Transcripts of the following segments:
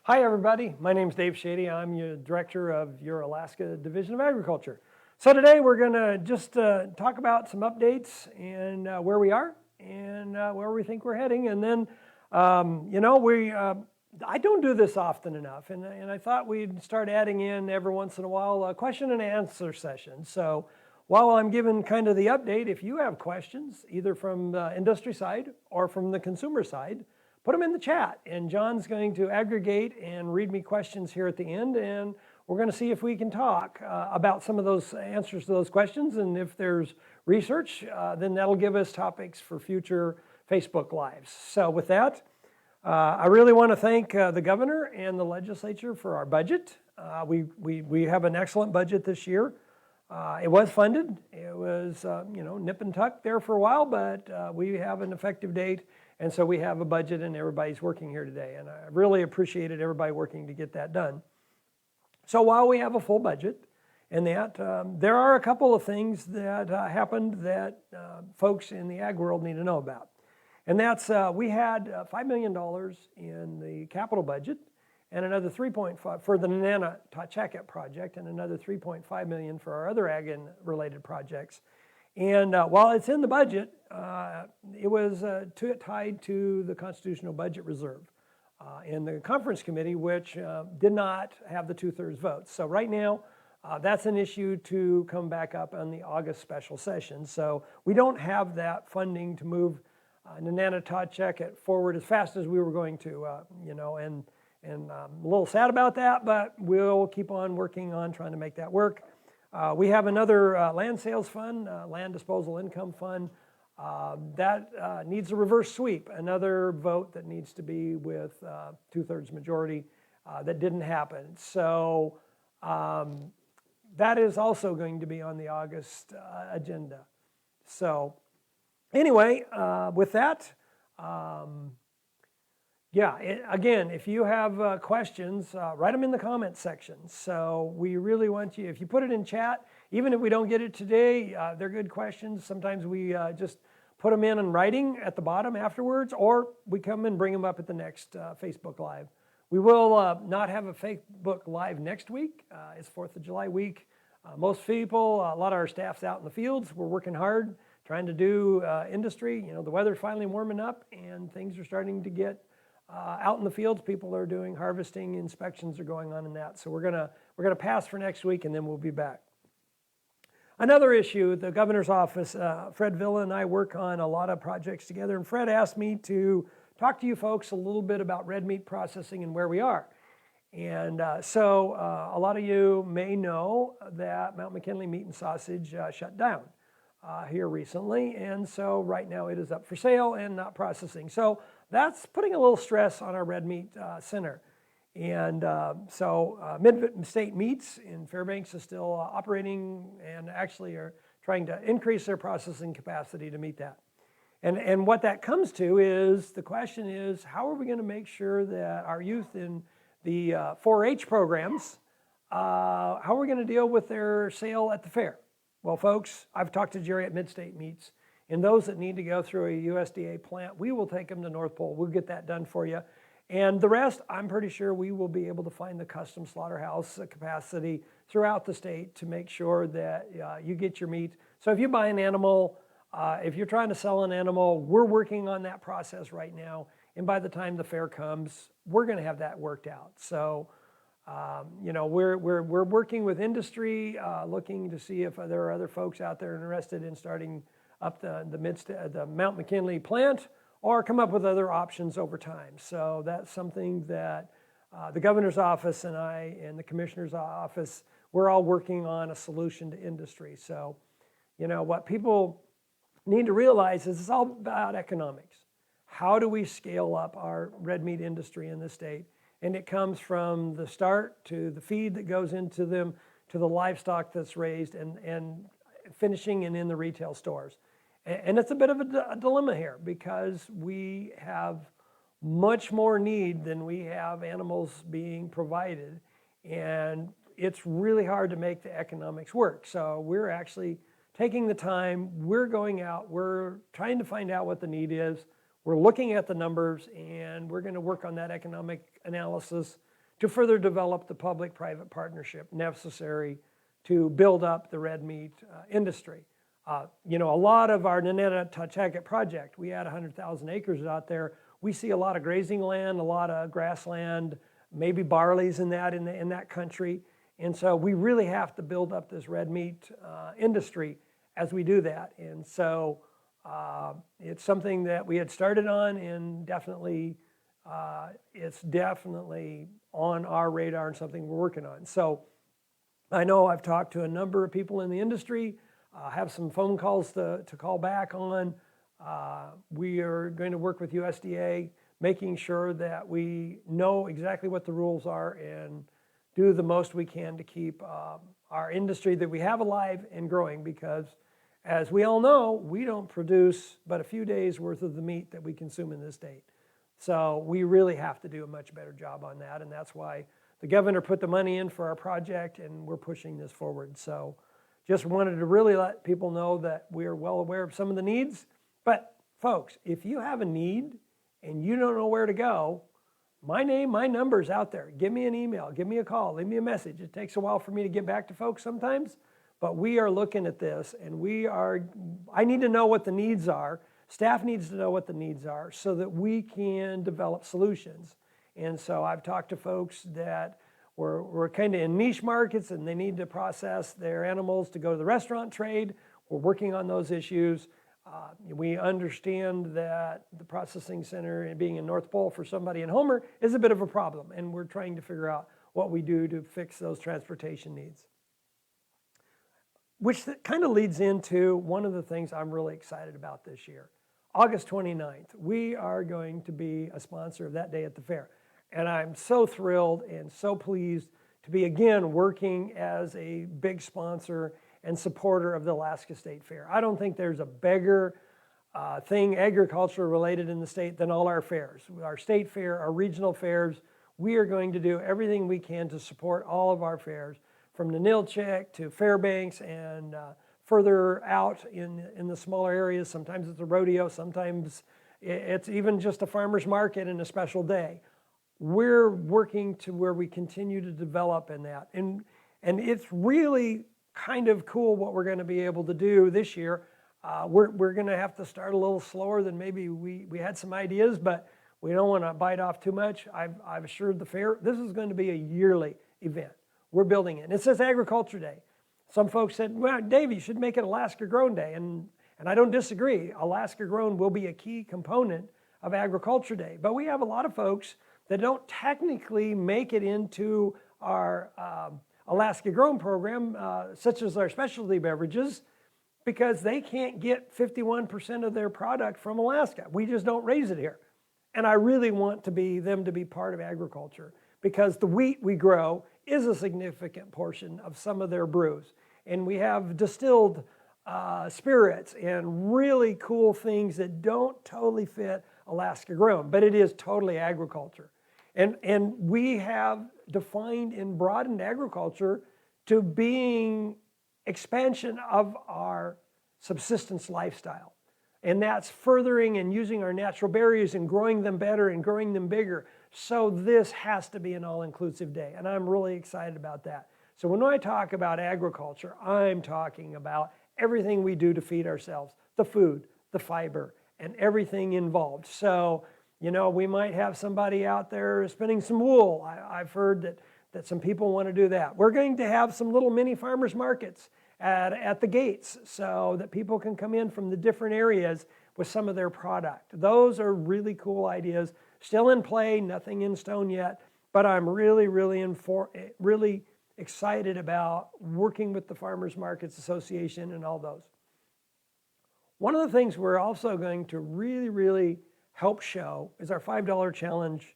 Hi everybody, my name is Dave Schade. I'm your Director of your Alaska Division of Agriculture. So today we're going to just talk about some updates and where we are and where we think we're heading. And then, I don't do this often enough, and I thought we'd start adding in every once in a while a question and answer session. So while I'm giving kind of the update, if you have questions, either from the industry side or from the consumer side, put them in the chat, and John's going to aggregate and read me questions here at the end, and we're going to see if we can talk about some of those answers to those questions, and if there's research, then that'll give us topics for future Facebook Lives. So with that, I really want to thank the governor and the legislature for our budget. We have an excellent budget this year. It was funded. It was nip and tuck there for a while, but we have an effective date. And so we have a budget and everybody's working here today. And I really appreciated everybody working to get that done. So while we have a full budget and that, there are a couple of things that happened that folks in the ag world need to know about. And that's, we had $5 million in the capital budget and another 3.5 for the Nenana Tacheket project and another 3.5 million for our other ag and related projects. And while it's in the budget, it was tied to the Constitutional Budget Reserve in the conference committee, which did not have the 2/3 votes. So right now, that's an issue to come back up on the August special session. So we don't have that funding to move Nenana Tacheket forward as fast as we were going to, and I'm a little sad about that, but we'll keep on working on trying to make that work. We have another land sales fund, land disposal income fund, that needs a reverse sweep, another vote that needs to be with 2/3 majority that didn't happen. So that is also going to be on the August agenda. So anyway, with that, again, if you have questions, write them in the comments section. So we really want you, if you put it in chat, even if we don't get it today, they're good questions. Sometimes we just put them in writing at the bottom afterwards, or we come and bring them up at the next Facebook Live. We will not have a Facebook Live next week. It's 4th of July week. Most people, a lot of our staff's out in the fields. We're working hard, trying to do industry. The weather's finally warming up and things are starting to get out in the fields. People are doing harvesting, inspections are going on in that. So we're gonna pass for next week and then we'll be back. Another issue, the governor's office, Fred Villa and I work on a lot of projects together, and Fred asked me to talk to you folks a little bit about red meat processing and where we are. And so a lot of you may know that Mount McKinley Meat and Sausage shut down here recently, and so right now it is up for sale and not processing. So that's putting a little stress on our red meat center. And so Mid-State Meats in Fairbanks is still operating and actually are trying to increase their processing capacity to meet that. And what that comes to is, the question is, how are we going to make sure that our youth in the 4-H programs, how are we going to deal with their sale at the fair? Well, folks, I've talked to Jerry at Mid-State Meats, and those that need to go through a USDA plant, we will take them to North Pole. We'll get that done for you. And the rest, I'm pretty sure we will be able to find the custom slaughterhouse capacity throughout the state to make sure that you get your meat. So if you buy an animal, if you're trying to sell an animal, we're working on that process right now. And by the time the fair comes, we're going to have that worked out. So, we're working with industry, looking to see if there are other folks out there interested in starting up the Mount McKinley plant, or come up with other options over time. So that's something that the governor's office and I and the commissioner's office, we're all working on a solution to industry. So, what people need to realize is it's all about economics. How do we scale up our red meat industry in this state? And it comes from the start to the feed that goes into them, to the livestock that's raised, and finishing and in the retail stores. And it's a bit of a dilemma here, because we have much more need than we have animals being provided. And it's really hard to make the economics work. So we're actually taking the time, we're going out, we're trying to find out what the need is. We're looking at the numbers, and we're going to work on that economic analysis to further develop the public-private partnership necessary to build up the red meat industry. You know, a lot of our Nanetahtaket project, we had 100,000 acres out there. We see a lot of grazing land, a lot of grassland, maybe barley's in that country. And so we really have to build up this red meat industry as we do that. And so it's something that we had started on, and definitely it's definitely on our radar and something we're working on. So I know I've talked to a number of people in the industry, have some phone calls to call back on. We are going to work with USDA, making sure that we know exactly what the rules are and do the most we can to keep our industry that we have alive and growing, because as we all know, we don't produce but a few days worth of the meat that we consume in this state. So we really have to do a much better job on that, and that's why the governor put the money in for our project, and we're pushing this forward. So just wanted to really let people know that we're well aware of some of the needs. But folks, if you have a need and you don't know where to go, my name, my number's out there. Give me an email, give me a call, leave me a message. It takes a while for me to get back to folks sometimes, but we are looking at this, and I need to know what the needs are. Staff needs to know what the needs are so that we can develop solutions. And so I've talked to folks that we're kind of in niche markets and they need to process their animals to go to the restaurant trade. We're working on those issues. We understand that the processing center being in North Pole for somebody in Homer is a bit of a problem, and we're trying to figure out what we do to fix those transportation needs. Which kind of leads into one of the things I'm really excited about this year. August 29th, we are going to be a sponsor of that day at the fair. And I'm so thrilled and so pleased to be again working as a big sponsor and supporter of the Alaska State Fair. I don't think there's a bigger thing agriculture related in the state than all our fairs. Our state fair, our regional fairs, we are going to do everything we can to support all of our fairs, from Ninilchik to Fairbanks and further out in the smaller areas. Sometimes it's a rodeo, sometimes it's even just a farmer's market and a special day. We're working to where we continue to develop in that. And it's really kind of cool what we're going to be able to do this year. We're going to have to start a little slower than maybe we had some ideas, but we don't want to bite off too much. I've assured the fair, this is going to be a yearly event. We're building it. And it says Agriculture Day. Some folks said, well, Dave, you should make it Alaska Grown Day. And I don't disagree. Alaska Grown will be a key component of Agriculture Day. But we have a lot of folks that don't technically make it into our Alaska Grown program, such as our specialty beverages, because they can't get 51% of their product from Alaska. We just don't raise it here. And I really want them to be part of agriculture, because the wheat we grow is a significant portion of some of their brews. And we have distilled spirits and really cool things that don't totally fit Alaska Grown, but it is totally agriculture. And we have defined and broadened agriculture to being expansion of our subsistence lifestyle. And that's furthering and using our natural berries and growing them better and growing them bigger. So this has to be an all-inclusive day, and I'm really excited about that. So when I talk about agriculture, I'm talking about everything we do to feed ourselves, the food, the fiber, and everything involved. So, you know, we might have somebody out there spinning some wool. I've heard that some people want to do that. We're going to have some little mini farmers markets at the gates so that people can come in from the different areas with some of their product. Those are really cool ideas. Still in play, nothing in stone yet, but I'm really excited about working with the Farmers Markets Association and all those. One of the things we're also going to really help show is our $5 challenge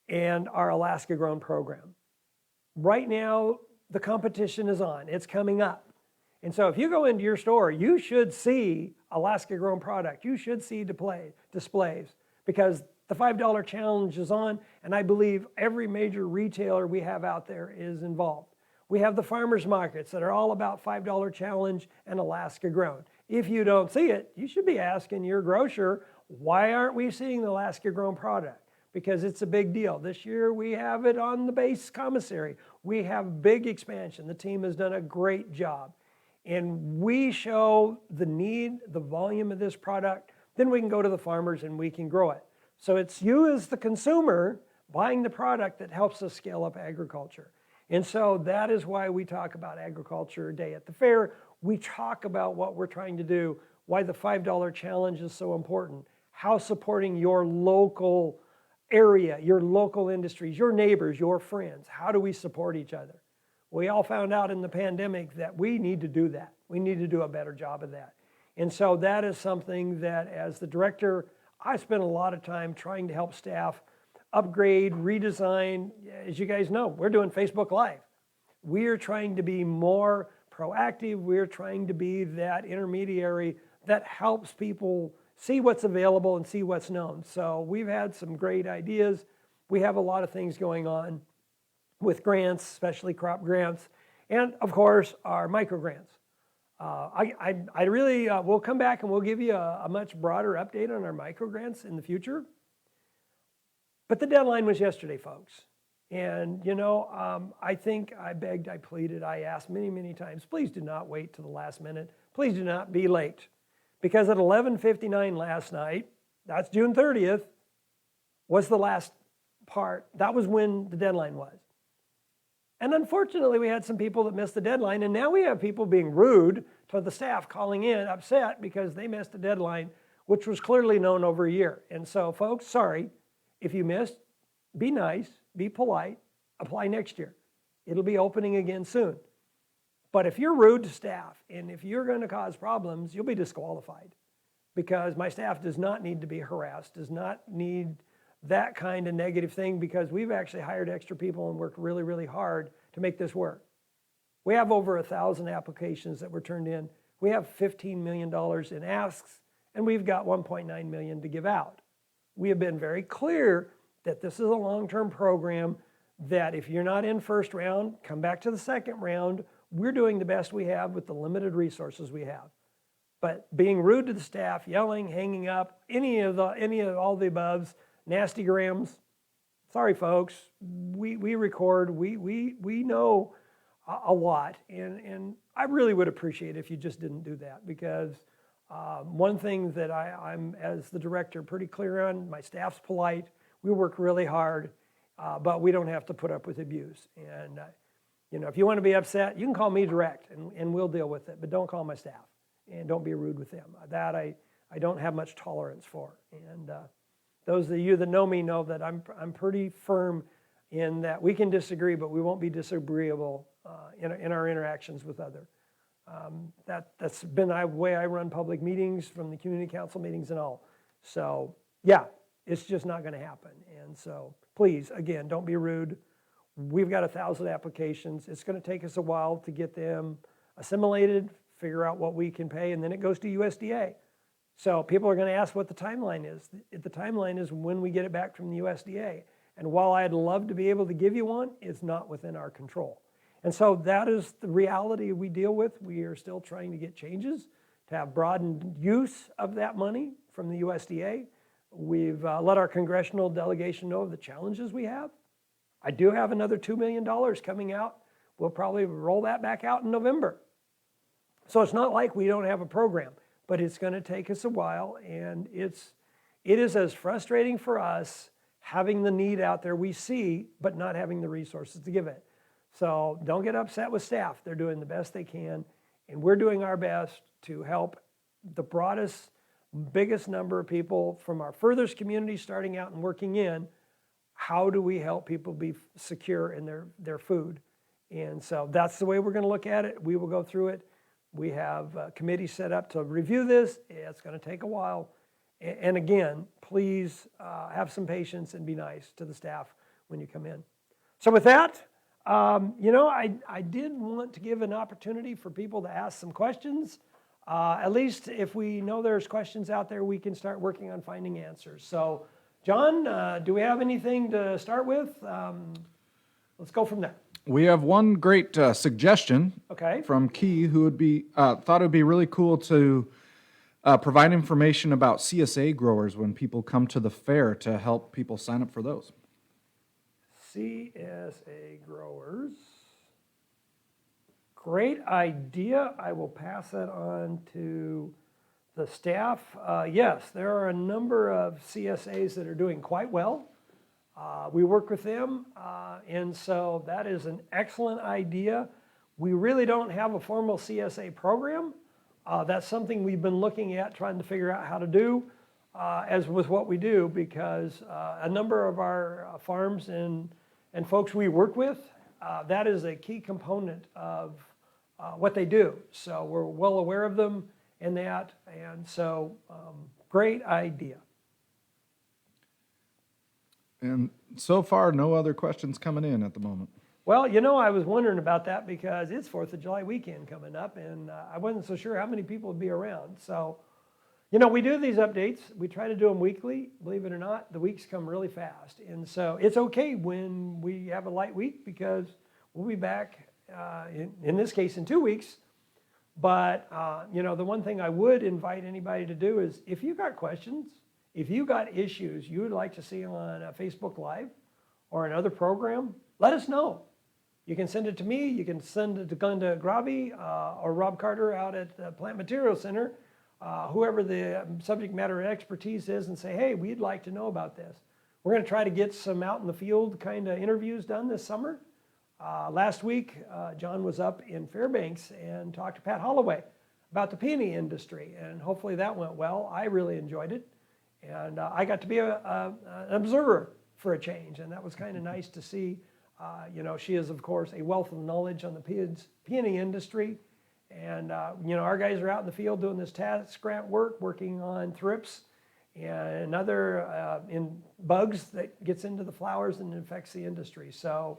and our Alaska Grown program. Right now, the competition is on. It's coming up. And so if you go into your store, you should see Alaska Grown product. You should see displays, because the $5 challenge is on, and I believe every major retailer we have out there is involved. We have the farmers markets that are all about $5 challenge and Alaska Grown. If you don't see it, you should be asking your grocer, why aren't we seeing the Alaska Grown product? because it's a big deal. This year we have it on the base commissary. We have big expansion. The team has done a great job. And we show the need, the volume of this product, then we can go to the farmers and we can grow it. So it's you as the consumer buying the product that helps us scale up agriculture. And so that is why we talk about Agriculture Day at the fair. We talk about what we're trying to do, why the $5 challenge is so important, how supporting your local area, your local industries, your neighbors, your friends, how do we support each other? We all found out in the pandemic that we need to do that. We need to do a better job of that. And so that is something that as the director, I spent a lot of time trying to help staff upgrade, redesign. As you guys know, we're doing Facebook Live. We're trying to be more proactive. We're trying to be that intermediary that helps people see what's available and see what's known. So we've had some great ideas. We have a lot of things going on with grants, especially crop grants, and of course our micro grants. I really, we'll come back and we'll give you a much broader update on our micro grants in the future. But the deadline was yesterday, folks. And you know, I think I begged, I pleaded, I asked many, many times, please do not wait till the last minute. Please do not be late. Because at 11:59 last night, that's June 30th, was the last part. That was when the deadline was. And unfortunately, we had some people that missed the deadline, and now we have people being rude to the staff, calling in upset because they missed the deadline, which was clearly known over a year. And so, folks, sorry if you missed. Be nice, be polite, apply next year. It'll be opening again soon. But if you're rude to staff, and if you're going to cause problems, you'll be disqualified, because my staff does not need to be harassed, does not need that kind of negative thing, because we've actually hired extra people and worked really, really hard to make this work. We have over 1,000 applications that were turned in. We have $15 million in asks, and we've got $1.9 million to give out. We have been very clear that this is a long-term program, that if you're not in first round, come back to the second round. We're doing the best we have with the limited resources we have. But being rude to the staff, yelling, hanging up, any of all the aboves, nasty grams, sorry folks, we record, we know a lot, and I really would appreciate it if you just didn't do that, because one thing that I'm, as the director, pretty clear on, my staff's polite, we work really hard, but we don't have to put up with abuse. And you know, if you want to be upset, you can call me direct, and we'll deal with it, but don't call my staff, and don't be rude with them. That I don't have much tolerance for. And those of you that know me know that I'm pretty firm in that we can disagree, but we won't be disagreeable in our interactions with others. That's been the way I run public meetings, from the community council meetings and all. So yeah, it's just not going to happen. And so please, again, don't be rude. We've got 1,000 applications. It's going to take us a while to get them assimilated, figure out what we can pay, and then it goes to USDA. So people are going to ask what the timeline is. The timeline is when we get it back from the USDA. And while I'd love to be able to give you one, it's not within our control. And so that is the reality we deal with. We are still trying to get changes to have broadened use of that money from the USDA. We've let our congressional delegation know of the challenges we have. I do have another $2 million coming out. We'll probably roll that back out in November. So it's not like we don't have a program, but it's going to take us a while, and it is as frustrating for us having the need out there we see, but not having the resources to give it. So don't get upset with staff. They're doing the best they can, and we're doing our best to help the broadest, biggest number of people from our furthest community starting out and working in. How do we help people be secure in their food? And so that's the way we're going to look at it. We will go through it. We have a committee set up to review this. It's going to take a while. And again, please have some patience and be nice to the staff when you come in. So with that, you know, I did want to give an opportunity for people to ask some questions. At least if we know there's questions out there, we can start working on finding answers. So John, do we have anything to start with? Let's go from there. We have one great suggestion Okay. from Key, who would be thought it would be really cool to provide information about CSA growers when people come to the fair to help people sign up for those. CSA Growers. Great idea. I will pass that on to the staff. Yes, there are a number of CSAs that are doing quite well. We work with them, and so that is an excellent idea. We really don't have a formal CSA program. That's something we've been looking at, trying to figure out how to do, as with what we do, because a number of our farms and folks we work with, that is a key component of what they do. So we're well aware of them and that, and so great idea. And so far, no other questions coming in at the moment. Well, you know, I was wondering about that because it's 4th of July weekend coming up, and I wasn't so sure how many people would be around. So, you know, we do these updates. We try to do them weekly. Believe it or not, the weeks come really fast. And so it's okay when we have a light week because we'll be back, in this case, in 2 weeks. But, you know, the one thing I would invite anybody to do is if you've got questions, if you've got issues you would like to see on a Facebook Live or another program, let us know. You can send it to me, you can send it to Glenda Grabe or Rob Carter out at the Plant Materials Center, whoever the subject matter expertise is, and say, hey, we'd like to know about this. We're going to try to get some out in the field kind of interviews done this summer. Last week, John was up in Fairbanks and talked to Pat Holloway about the peony industry, and hopefully that went well. I really enjoyed it, and I got to be an observer for a change, and that was kind of nice to see. You know, she is, of course, a wealth of knowledge on the peony industry, and, you know, our guys are out in the field doing this task grant work, working on thrips and other bugs that gets into the flowers and infects the industry. So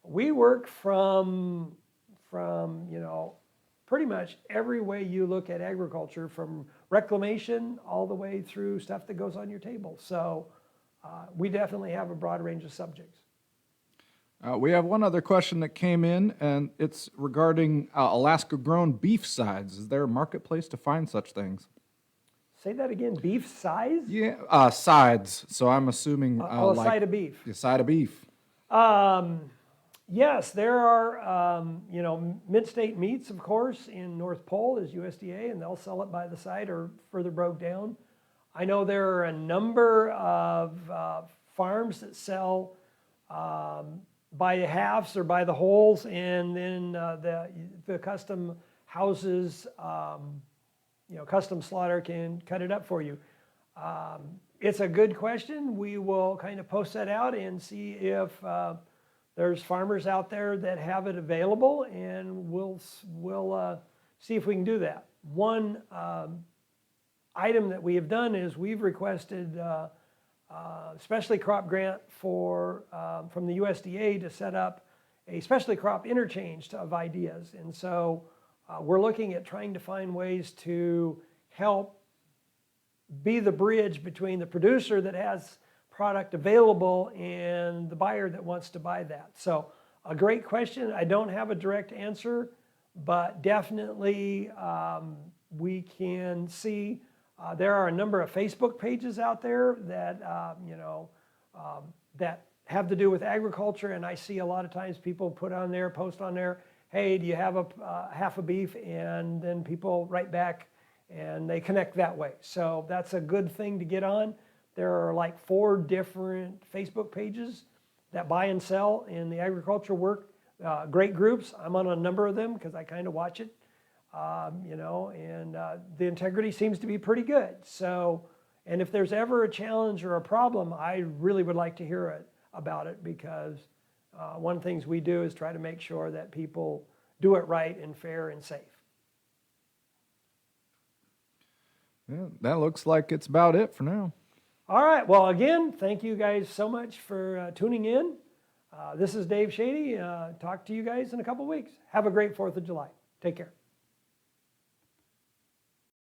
we work from you know, pretty much every way you look at agriculture, from reclamation all the way through stuff that goes on your table. So we definitely have a broad range of subjects. We have one other question that came in, and it's regarding Alaska-grown beef sides. Is there a marketplace to find such things? Say that again, beef size? Yeah, sides. So I'm assuming a side of beef. A side of beef. Yes, there are, you know, Mid-State Meats, of course, in North Pole is USDA, and they'll sell it by the side or further broke down. I know there are a number of farms that sell by the halves or by the wholes, and then the custom houses, you know, custom slaughter can cut it up for you. It's a good question. We will kind of post that out and see if there's farmers out there that have it available, and we'll see if we can do that. One item that we have done is we've requested specialty crop grant from the USDA to set up a specialty crop interchange of ideas. And so we're looking at trying to find ways to help be the bridge between the producer that has product available and the buyer that wants to buy that. So a great question. I don't have a direct answer, but definitely we can see there are a number of Facebook pages out there that, you know, that have to do with agriculture, and I see a lot of times people post on there, hey, do you have a half a beef? And then people write back and they connect that way. So that's a good thing to get on. There are like 4 different Facebook pages that buy and sell in the agriculture work. Great groups. I'm on a number of them because I kind of watch it. You know, and the integrity seems to be pretty good. So, and if there's ever a challenge or a problem, I really would like to hear about it, because one of the things we do is try to make sure that people do it right and fair and safe. Yeah, that looks like it's about it for now. All right. Well, again, thank you guys so much for tuning in. This is Dave Schade. Talk to you guys in a couple weeks. Have a great 4th of July. Take care.